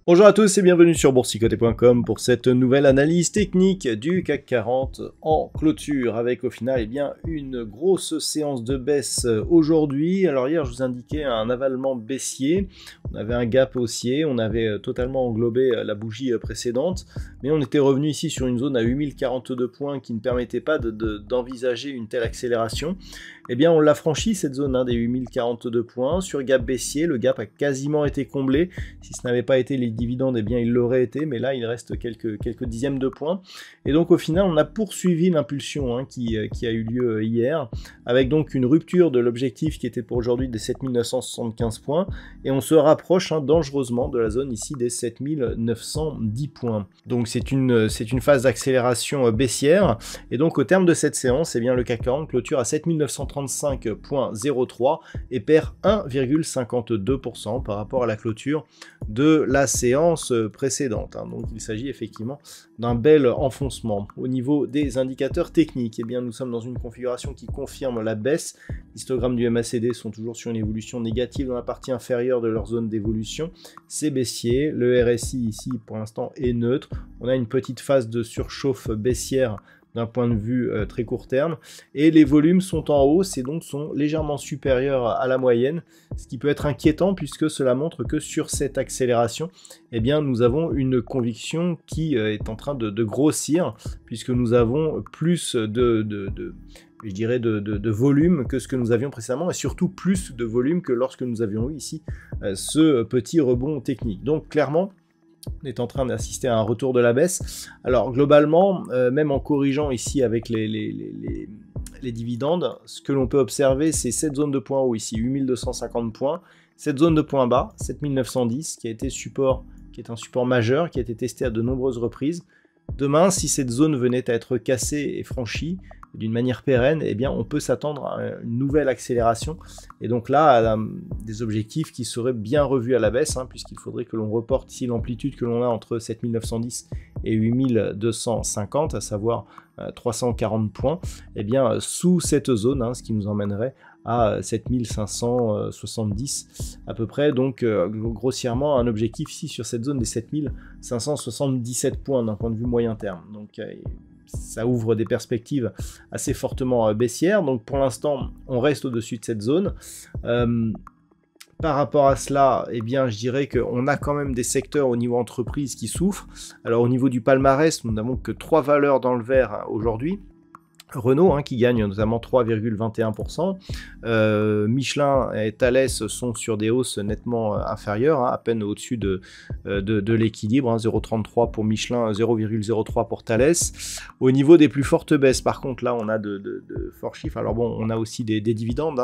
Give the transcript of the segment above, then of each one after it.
Bonjour à tous et bienvenue sur boursicoté.com pour cette nouvelle analyse technique du CAC 40 en clôture avec au final une grosse séance de baisse aujourd'hui. Alors hier je vous indiquais un avalement baissier, on avait un gap haussier, on avait totalement englobé la bougie précédente, mais on était revenu ici sur une zone à 8042 points qui ne permettait pas d'envisager une telle accélération. Eh bien on l'a franchi cette zone des 8042 points sur gap baissier, le gap a quasiment été comblé, si ce n'avait pas été les dividendes, eh bien il l'aurait été, mais là il reste quelques dixièmes de points. Et donc au final on a poursuivi l'impulsion qui a eu lieu hier, avec donc une rupture de l'objectif qui était pour aujourd'hui des 7975 points, et on se rapproche dangereusement de la zone ici des 7910 points. Donc c'est une phase d'accélération baissière, et donc au terme de cette séance, eh bien le CAC 40 clôture à 7935,03 et perd 1,52% par rapport à la clôture de la séance précédente. Donc il s'agit effectivement d'un bel enfoncement. Au niveau des indicateurs techniques, eh bien nous sommes dans une configuration qui confirme la baisse. Les histogrammes du MACD sont toujours sur une évolution négative dans la partie inférieure de leur zone d'évolution. C'est baissier. Le RSI ici pour l'instant est neutre. On a une petite phase de surchauffe baissière d'un point de vue très court terme, et les volumes sont en hausse et donc sont légèrement supérieurs à la moyenne, ce qui peut être inquiétant puisque cela montre que sur cette accélération, eh bien, nous avons une conviction qui est en train de grossir, puisque nous avons plus de volume que ce que nous avions précédemment, et surtout plus de volume que lorsque nous avions eu ici ce petit rebond technique. Donc clairement, on est en train d'assister à un retour de la baisse. Alors globalement, même en corrigeant ici avec les dividendes, ce que l'on peut observer, c'est cette zone de point haut ici, 8250 points, cette zone de point bas, 7910, qui a été support, qui est un support majeur, qui a été testé à de nombreuses reprises. Demain, si cette zone venait à être cassée et franchie d'une manière pérenne, eh bien on peut s'attendre à une nouvelle accélération, et donc là à des objectifs qui seraient bien revus à la baisse, puisqu'il faudrait que l'on reporte ici l'amplitude que l'on a entre 7910 et 8250, à savoir 340 points, eh bien sous cette zone, ce qui nous emmènerait à 7570 à peu près, donc grossièrement un objectif ici sur cette zone des 7577 points d'un point de vue moyen terme. Donc ça ouvre des perspectives assez fortement baissières. Donc pour l'instant, on reste au-dessus de cette zone. Par rapport à cela, eh bien, je dirais qu'on a quand même des secteurs au niveau entreprise qui souffrent. Alors au niveau du palmarès, nous n'avons que 3 valeurs dans le vert aujourd'hui. Renault qui gagne notamment 3,21%, Michelin et Thales sont sur des hausses nettement inférieures, à peine au-dessus de l'équilibre, 0,33 pour Michelin, 0,03 pour Thales. Au niveau des plus fortes baisses, par contre là on a de forts chiffres. Alors bon, on a aussi des dividendes,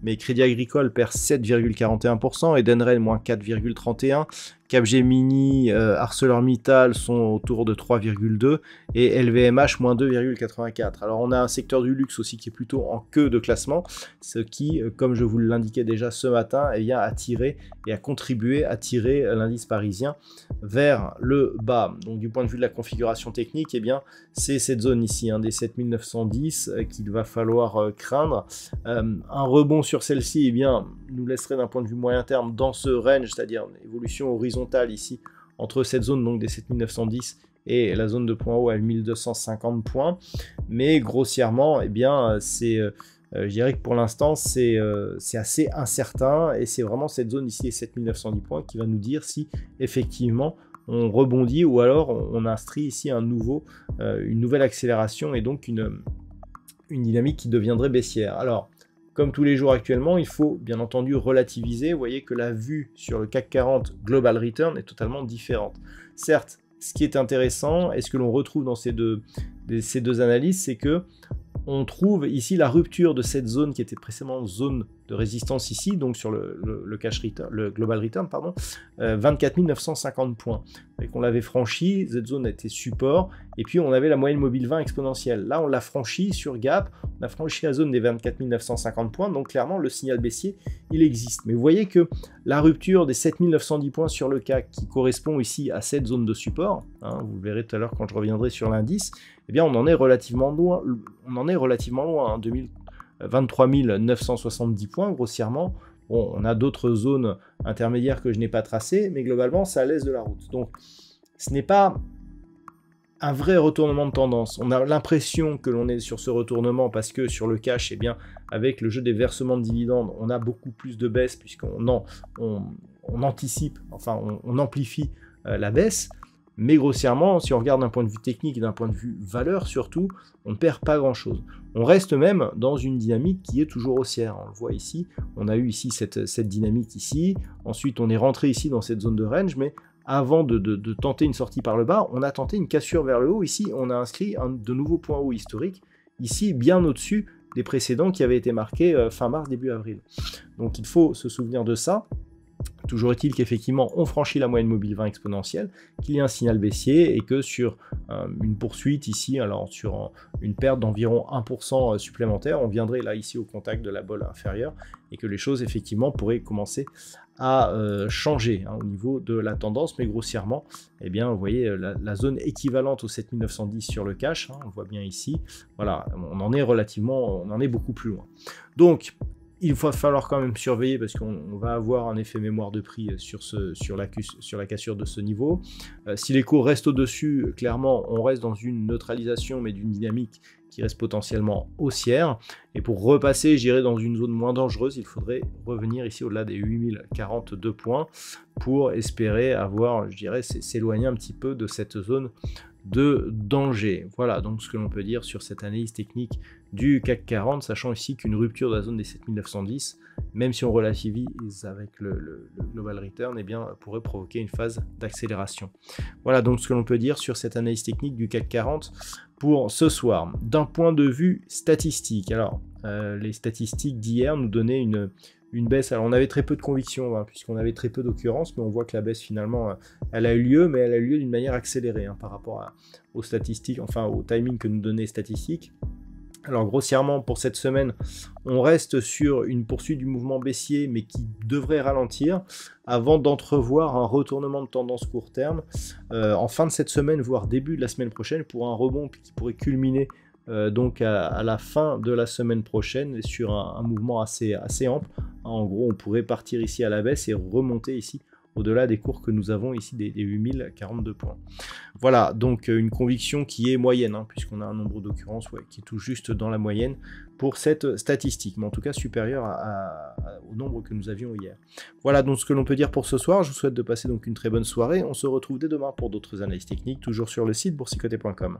mais Crédit Agricole perd 7,41%, Edenred moins 4,31%, Capgemini, ArcelorMittal sont autour de 3,2 et LVMH moins 2,84. Alors on a un secteur du luxe aussi qui est plutôt en queue de classement, ce qui, comme je vous l'indiquais déjà ce matin, a tiré et a contribué à tirer l'indice parisien vers le bas. Donc du point de vue de la configuration technique, c'est cette zone ici, des 7910 qu'il va falloir craindre. Un rebond sur celle-ci nous laisserait d'un point de vue moyen terme dans ce range, c'est-à-dire une évolution horizontale ici entre cette zone donc des 7910 et la zone de point haut à 1250 points, mais grossièrement je dirais que pour l'instant c'est assez incertain, et c'est vraiment cette zone ici, les 7910 points, qui va nous dire si effectivement on rebondit ou alors on inscrit ici une nouvelle accélération, et donc une dynamique qui deviendrait baissière. Alors comme tous les jours actuellement, il faut bien entendu relativiser. Vous voyez que la vue sur le CAC 40 Global Return est totalement différente. Certes, ce qui est intéressant, et ce que l'on retrouve dans ces deux analyses, c'est que on trouve ici la rupture de cette zone qui était précédemment zone de résistance ici, donc sur le cash return, le global return, pardon, 24 950 points. Et qu'on l'avait franchi, cette zone était support, et puis on avait la moyenne mobile 20 exponentielle. Là, on l'a franchi sur gap, on a franchi la zone des 24 950 points, donc clairement, le signal baissier, il existe. Mais vous voyez que la rupture des 7 910 points sur le CAC, qui correspond ici à cette zone de support, hein, vous le verrez tout à l'heure quand je reviendrai sur l'indice, eh bien, on en est relativement loin, hein, 23 970 points, grossièrement. Bon, on a d'autres zones intermédiaires que je n'ai pas tracées, mais globalement, ça laisse de la route. Donc, ce n'est pas un vrai retournement de tendance. On a l'impression que l'on est sur ce retournement parce que sur le cash, eh bien, avec le jeu des versements de dividendes, on a beaucoup plus de baisse puisqu'on anticipe, enfin, on amplifie la baisse. Mais grossièrement, si on regarde d'un point de vue technique et d'un point de vue valeur surtout, on ne perd pas grand-chose. On reste même dans une dynamique qui est toujours haussière. On le voit ici, on a eu ici cette dynamique ici. Ensuite, on est rentré ici dans cette zone de range, mais avant de tenter une sortie par le bas, on a tenté une cassure vers le haut. Ici, on a inscrit de nouveaux points hauts historiques, ici bien au-dessus des précédents qui avaient été marqués fin mars, début avril. Donc il faut se souvenir de ça. Toujours est-il qu'effectivement on franchit la moyenne mobile 20 exponentielle, qu'il y a un signal baissier et que sur une poursuite ici, alors sur une perte d'environ 1% supplémentaire, on viendrait là ici au contact de la bolle inférieure et que les choses effectivement pourraient commencer à changer au niveau de la tendance, mais grossièrement, eh bien vous voyez la zone équivalente aux 7910 sur le cash, on le voit bien ici, voilà, on en est beaucoup plus loin. Donc, il va falloir quand même surveiller parce qu'on va avoir un effet mémoire de prix sur la cassure de ce niveau. Si les cours restent au-dessus, clairement, on reste dans une neutralisation, mais d'une dynamique qui reste potentiellement haussière. Et pour repasser, j'irai dans une zone moins dangereuse, il faudrait revenir ici au-delà des 8042 points pour espérer avoir, je dirais, s'éloigner un petit peu de cette zone de danger. Voilà donc ce que l'on peut dire sur cette analyse technique du CAC 40, sachant ici qu'une rupture de la zone des 7910, même si on relativise avec le global return, eh bien, pourrait provoquer une phase d'accélération. Voilà donc ce que l'on peut dire sur cette analyse technique du CAC 40 pour ce soir. D'un point de vue statistique, alors les statistiques d'hier nous donnaient une baisse. Alors on avait très peu de conviction puisqu'on avait très peu d'occurrences, mais on voit que la baisse finalement elle a eu lieu, mais elle a eu lieu d'une manière accélérée par rapport aux statistiques, enfin au timing que nous donnaient les statistiques. Alors grossièrement pour cette semaine, on reste sur une poursuite du mouvement baissier, mais qui devrait ralentir avant d'entrevoir un retournement de tendance court terme en fin de cette semaine, voire début de la semaine prochaine, pour un rebond qui pourrait culminer donc à la fin de la semaine prochaine sur un mouvement assez ample. En gros, on pourrait partir ici à la baisse et remonter ici au-delà des cours que nous avons ici des 8042 points. Voilà, donc une conviction qui est moyenne, puisqu'on a un nombre d'occurrences qui est tout juste dans la moyenne pour cette statistique, mais en tout cas supérieur au nombre que nous avions hier. Voilà donc ce que l'on peut dire pour ce soir. Je vous souhaite de passer donc une très bonne soirée. On se retrouve dès demain pour d'autres analyses techniques, toujours sur le site boursicoté.com.